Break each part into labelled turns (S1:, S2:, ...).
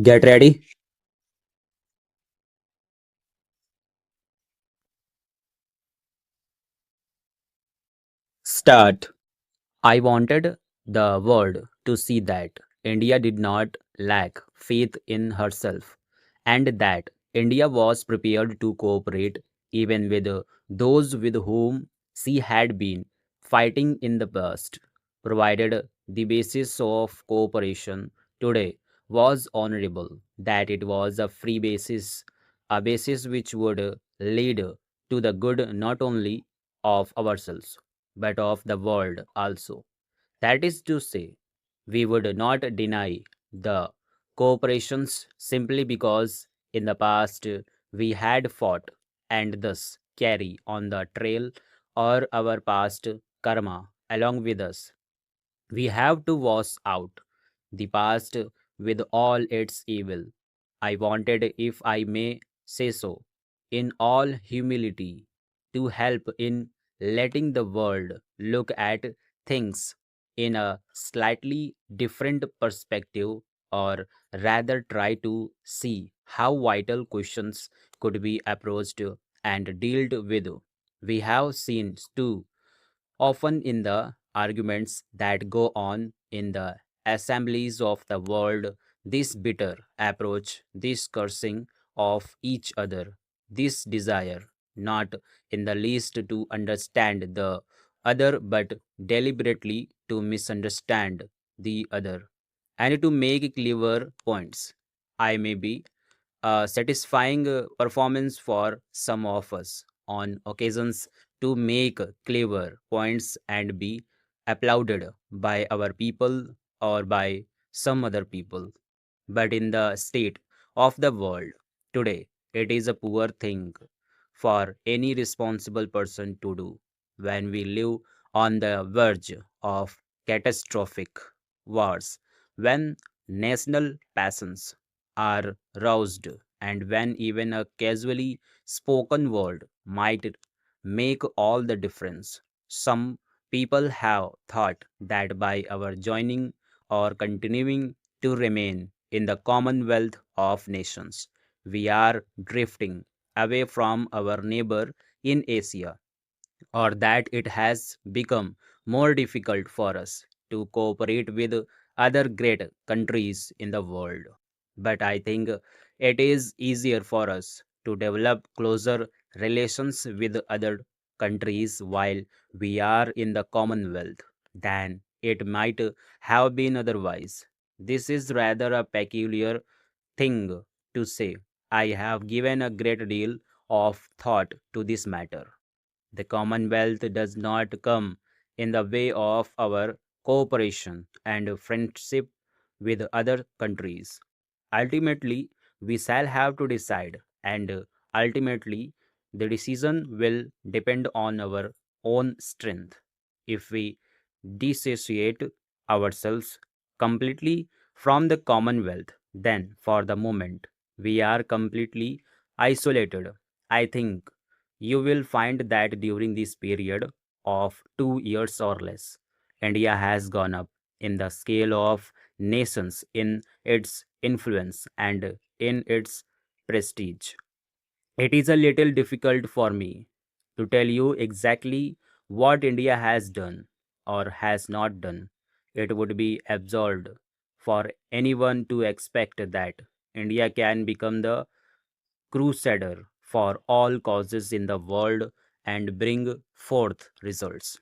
S1: Get ready. Start. I wanted the world to see that India did not lack faith in herself and that India was prepared to cooperate even with those with whom she had been fighting in the past, provided the basis of cooperation today was honorable, that it was a free basis, a basis which would lead to the good not only of ourselves but of the world also. That is to say, we would not deny the cooperations simply because in the past we had fought and thus carry on the trail or our past karma along with us. We have to wash out the past with all its evil. I wanted, if I may say so, in all humility, to help in letting the world look at things in a slightly different perspective, or rather try to see how vital questions could be approached and dealt with. We have seen too often in the arguments that go on in the assemblies of the world, this bitter approach, this cursing of each other, this desire not in the least to understand the other but deliberately to misunderstand the other and to make clever points. I may be a satisfying performance for some of us on occasions to make clever points and be applauded by our people or by some other people. But in the state of the world today, it is a poor thing for any responsible person to do when we live on the verge of catastrophic wars, when national passions are roused, and when even a casually spoken word might make all the difference. Some people have thought that by our joining or continuing to remain in the Commonwealth of Nations, we are drifting away from our neighbor in Asia, or that it has become more difficult for us to cooperate with other great countries in the world. But I think it is easier for us to develop closer relations with other countries while we are in the Commonwealth than it might have been otherwise. This is rather a peculiar thing to say. I have given a great deal of thought to this matter. The Commonwealth does not come in the way of our cooperation and friendship with other countries. Ultimately, we shall have to decide, and ultimately, the decision will depend on our own strength. If we dissociate ourselves completely from the Commonwealth, then for the moment we are completely isolated. I think you will find that during this period of 2 years or less, India has gone up in the scale of nations in its influence and in its prestige. It is a little difficult for me to tell you exactly what India has done or has not done. It would be absurd for anyone to expect that India can become the crusader for all causes in the world and bring forth results.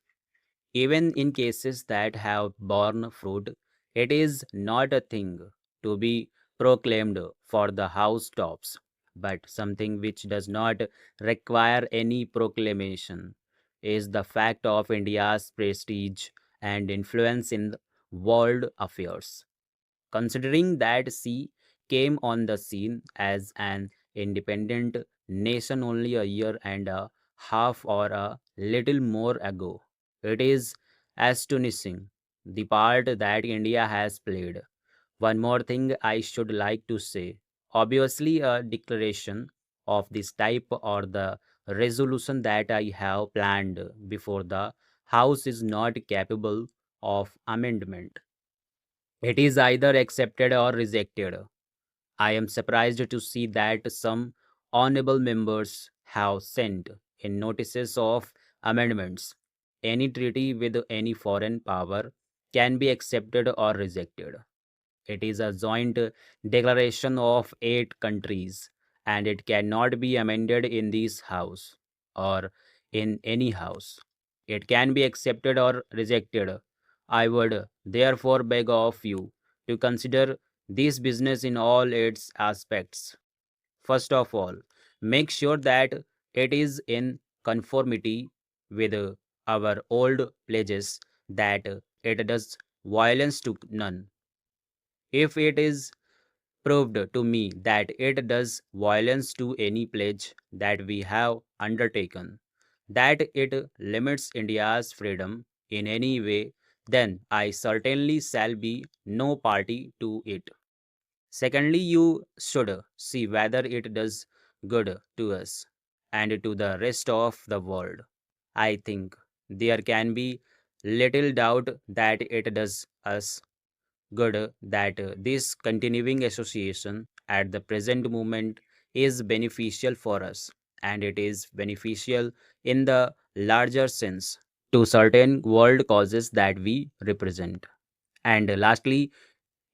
S1: Even in cases that have borne fruit, it is not a thing to be proclaimed for the housetops, but something which does not require any proclamation is the fact of India's prestige and influence in world affairs. Considering that she came on the scene as an independent nation only a year and a half or a little more ago, it is astonishing the part that India has played. One more thing I should like to say. Obviously, a declaration of this type or the resolution that I have planned before the House is not capable of amendment. It is either accepted or rejected. I am surprised to see that some honorable members have sent in notices of amendments. Any treaty with any foreign power can be accepted or rejected. It is a joint declaration of 8 countries, and it cannot be amended in this house or in any house. It can be accepted or rejected. I would therefore beg of you to consider this business in all its aspects. First of all, make sure that it is in conformity with our old pledges, that it does violence to none. If it is proved to me that it does violence to any pledge that we have undertaken, that it limits India's freedom in any way, then I certainly shall be no party to it. Secondly, you should see whether it does good to us and to the rest of the world. I think there can be little doubt that it does us good, that this continuing association at the present moment is beneficial for us, and it is beneficial in the larger sense to certain world causes that we represent. And lastly,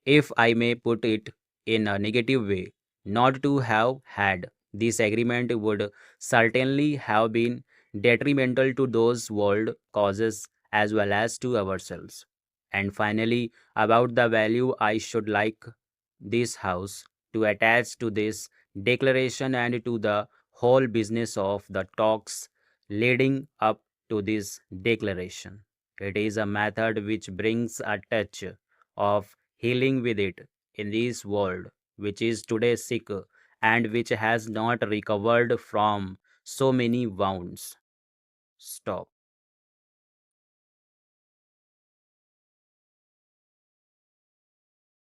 S1: if I may put it in a negative way, not to have had this agreement would certainly have been detrimental to those world causes as well as to ourselves. And finally, about the value, I should like this house to attach to this declaration and to the whole business of the talks leading up to this declaration. It is a method which brings a touch of healing with it in this world, which is today sick and which has not recovered from so many wounds. Stop.